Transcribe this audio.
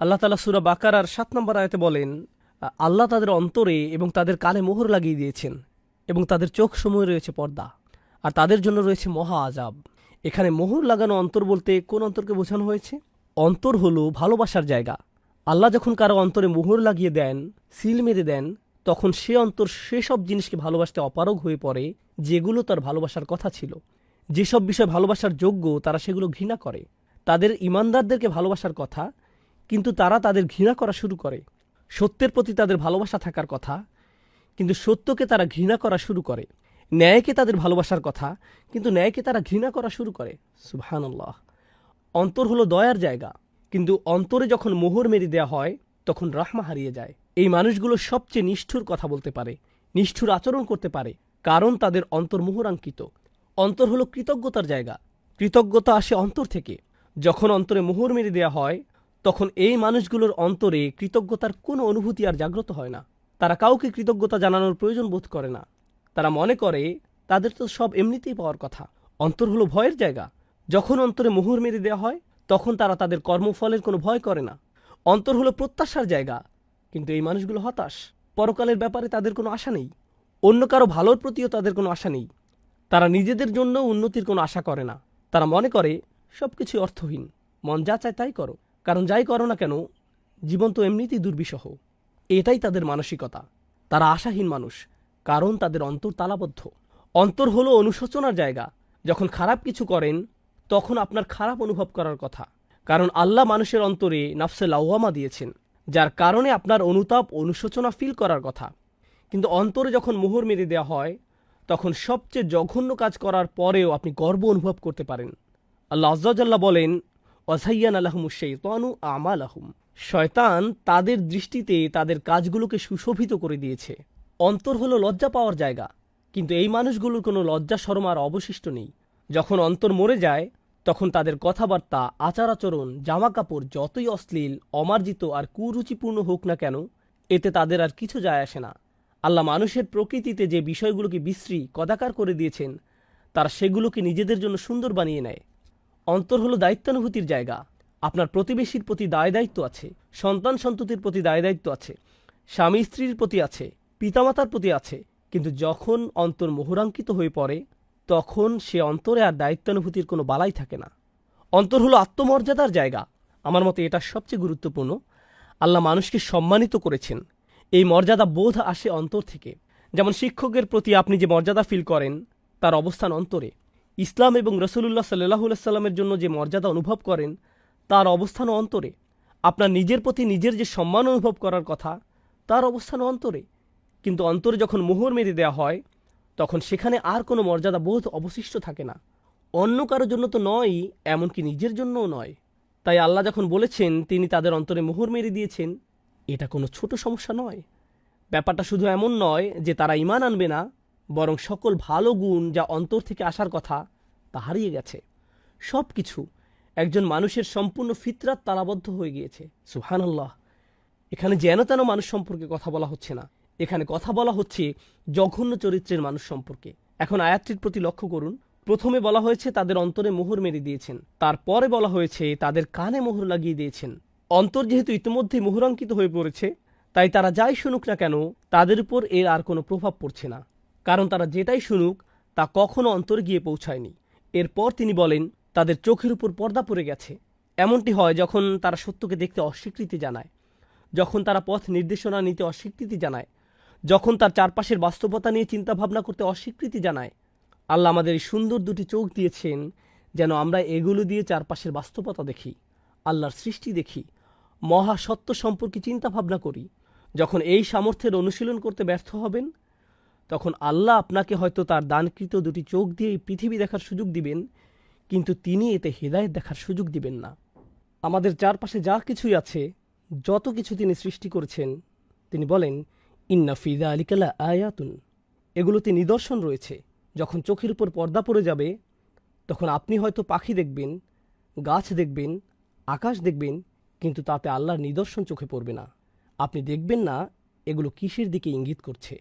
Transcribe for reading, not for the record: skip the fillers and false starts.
আল্লাহ তাআলা সূরা বাকারার ৭ নম্বর আয়াতে বলেন, আল্লাহ তাদের অন্তরে এবং তাদের কানে মোহর লাগিয়ে দিয়েছেন এবং তাদের চোখ সমূহে রয়েছে পর্দা, আর তাদের জন্য রয়েছে মহা আযাব। এখানে মোহর লাগানো অন্তর বলতে কোন অন্তরকে বোঝানো হয়েছে? অন্তর হলো ভালোবাসার জায়গা। আল্লাহ যখন কারো অন্তরে মোহর লাগিয়ে দেন, সিল মেরে দেন, তখন সে অন্তর সেসব জিনিসকে ভালোবাসতে অপারগ হয়ে পড়ে যেগুলো তার ভালোবাসার কথা ছিল। যেসব বিষয় ভালোবাসার যোগ্য তারা সেগুলো ঘৃণা করে। তাদের ইমানদারদেরকে ভালোবাসার কথা, কিন্তু তারা তাদের ঘৃণা করা শুরু করে। সত্যের প্রতি তাদের ভালোবাসা থাকার কথা, কিন্তু সত্যকে তারা ঘৃণা করা শুরু করে। ন্যায়কে তাদের ভালোবাসার কথা, কিন্তু ন্যায়কে তারা ঘৃণা করা শুরু করে। সুবহানাল্লাহ। অন্তর হলো দয়ার জায়গা, কিন্তু অন্তরে যখন মোহর মেরে দেওয়া হয় তখন রাহমা হারিয়ে যায়। এই মানুষগুলো সবচেয়ে নিষ্ঠুর কথা বলতে পারে, নিষ্ঠুর আচরণ করতে পারে, কারণ তাদের অন্তর মোহরাঙ্কিত। অন্তর হলো কৃতজ্ঞতার জায়গা। কৃতজ্ঞতা আসে অন্তর থেকে। যখন অন্তরে মোহর মেরে দেওয়া হয় তখন এই মানুষগুলোর অন্তরে কৃতজ্ঞতার কোনো অনুভূতি আর জাগ্রত হয় না। তারা কাউকে কৃতজ্ঞতা জানানোর প্রয়োজন বোধ করে না। তারা মনে করে তাদের তো সব এমনিতেই পাওয়ার কথা। অন্তর হলো ভয়ের জায়গা। যখন অন্তরে মোহর মেরে দেওয়া হয় তখন তারা তাদের কর্মফলের কোনো ভয় করে না। অন্তর হলো প্রত্যাশার জায়গা, কিন্তু এই মানুষগুলো হতাশ। পরকালের ব্যাপারে তাদের কোনো আশা নেই। অন্য কারো ভালোর প্রতিও তাদের কোনো আশা নেই। তারা নিজেদের জন্য উন্নতির কোনো আশা করে না। তারা মনে করে সবকিছু অর্থহীন, মন যা চায় তাই করো, কারণ যাই করো না কেন জীবন তো এমনিতেই দুর্বিষহ। এটাই তাদের মানসিকতা। তারা আশাহীন মানুষ, কারণ তাদের অন্তর তালাবদ্ধ। অন্তর হলো অনুশোচনার জায়গা। যখন খারাপ কিছু করেন তখন আপনার খারাপ অনুভব করার কথা, কারণ আল্লাহ মানুষের অন্তরে নাফসে লাওয়ামা দিয়েছেন, যার কারণে আপনার অনুতাপ অনুশোচনা ফিল করার কথা। কিন্তু অন্তরে যখন মোহর মেরে দেওয়া হয় তখন সবচেয়ে জঘন্য কাজ করার পরেও আপনি গর্ব অনুভব করতে পারেন। আল্লাহ আযজা ওয়া জাল্লা বলেন, ওয়াযায়্যানা লাহুমুশ শাইতানু আমালাহুম। শয়তান তাদের দৃষ্টিতে তাদের কাজগুলোকে সুশোভিত করে দিয়েছে। অন্তর হলো লজ্জা পাওয়ার জায়গা, কিন্তু এই মানুষগুলোর কোনো লজ্জা শরম আর অবশিষ্ট নেই। যখন অন্তর মরে যায় তখন তাদের কথাবার্তা, আচার আচরণ, জামা কাপড় যতই অশ্লীল, অমার্জিত আর কুরুচিপূর্ণ হোক না কেন, এতে তাদের আর কিছু যায় আসে না। আল্লাহ মানুষের প্রকৃতিতে যে বিষয়গুলোকে বিশ্রী কদাকার করে দিয়েছেন তারা সেগুলোকে নিজেদের জন্য সুন্দর বানিয়ে নেয়। অন্তর হলো দায়িত্বানুভূতির জায়গা। আপনার প্রতিবেশীর প্রতি দায় দায়িত্ব আছে, সন্তান সন্ততির প্রতি দায় দায়িত্ব আছে, স্বামী স্ত্রীর প্রতি আছে, পিতামাতার প্রতি আছে। কিন্তু যখন অন্তর মোহরাঙ্কিত হয়ে পড়ে তখন সে অন্তরে আর দায়িত্বানুভূতির কোনো বালাই থাকে না। অন্তর হলো আত্মমর্যাদার জায়গা। আমার মতে এটা সবচেয়ে গুরুত্বপূর্ণ। আল্লাহ মানুষকে সম্মানিত করেছেন। এই মর্যাদা বোধ আসে অন্তর থেকে। যেমন শিক্ষকের প্রতি আপনি যে মর্যাদা ফিল করেন তার অবস্থান অন্তরে। ইসলাম এবং রাসূলুল্লাহ সাল্লাল্লাহু আলাইহি সাল্লামের জন্য যে মর্যাদা অনুভব করেন তার অবস্থানও অন্তরে। আপনার নিজের প্রতি নিজের যে সম্মান অনুভব করার কথা তার অবস্থানও অন্তরে। কিন্তু অন্তরে যখন মোহর মেরে দেওয়া হয় তখন সেখানে আর কোনো মর্যাদা বোধ অবশিষ্ট থাকে না। অন্য কারোর জন্য তো নয়, এমনকি নিজের জন্যও নয়। তাই আল্লাহ যখন বলেছেন তিনি তাদের অন্তরে মোহর মেরে দিয়েছেন, এটা কোনো ছোট সমস্যা নয়। ব্যাপারটা শুধু এমন নয় যে তারা ঈমান আনবে না, বরং সকল ভালো গুণ যা অন্তর থেকে আসার কথা তা হারিয়ে গেছে। সব কিছু একজন মানুষের সম্পূর্ণ ফিতরাত তালাবদ্ধ হয়ে গিয়েছে। সুবহানাল্লাহ। এখানে যেন তেন মানুষ সম্পর্কে কথা বলা হচ্ছে না, এখানে কথা বলা হচ্ছে জঘন্য চরিত্রের মানুষ সম্পর্কে। এখন আয়াতটির প্রতি লক্ষ্য করুন। প্রথমে বলা হয়েছে তাদের অন্তরে মোহর মেরে দিয়েছেন, তারপরে বলা হয়েছে তাদের কানে মোহর লাগিয়ে দিয়েছেন। অন্তর যেহেতু ইতিমধ্যে মোহরাঙ্কিত হয়ে পড়েছে, তাই তারা যাই শুনুক না কেন তাদের উপর এর আর কোনো প্রভাব পড়ছে না, কারণ তারা যেটাই শুনুক তা কখনো অন্তরে গিয়ে পৌঁছায়নি। এরপর তিনি বলেন তাদের চোখের উপর পর্দা পড়ে গেছে। এমনটি হয় যখন তারা সত্যকে দেখতে অস্বীকৃতি জানায়, যখন তারা পথ নির্দেশনা নিতে অস্বীকৃতি জানায়, যখন তার চারপাশের বাস্তবতা নিয়ে চিন্তাভাবনা করতে অস্বীকৃতি জানায়। আল্লাহ আমাদের এই সুন্দর দুটি চোখ দিয়েছেন যেন আমরা এগুলো দিয়ে চারপাশের বাস্তবতা দেখি, আল্লাহর সৃষ্টি দেখি, মহাসত্য সম্পর্কে চিন্তাভাবনা করি। যখন এই সামর্থ্যের অনুশীলন করতে ব্যর্থ হবেন তখন আল্লাহ আপনাকে হয়তো তার দানকৃত দুটি চোখ দিয়ে এই পৃথিবী দেখার সুযোগ দিবেন, কিন্তু তিনি এতে হেদায়েত দেখার সুযোগ দিবেন না। আমাদের চারপাশে যা কিছুই আছে, যত কিছু তিনি সৃষ্টি করেছেন, তিনি বলেন ইন্না ফি যালিকা লাআয়াতুন, এগুলোতে নিদর্শন রয়েছে। যখন চোখের উপর পর্দা পড়ে যাবে তখন আপনি হয়তো পাখি দেখবেন, গাছ দেখবেন, আকাশ দেখবেন, কিন্তু তাতে আল্লাহর নিদর্শন চোখে পড়বে না। আপনি দেখবেন না এগুলো কিসের দিকে ইঙ্গিত করছে।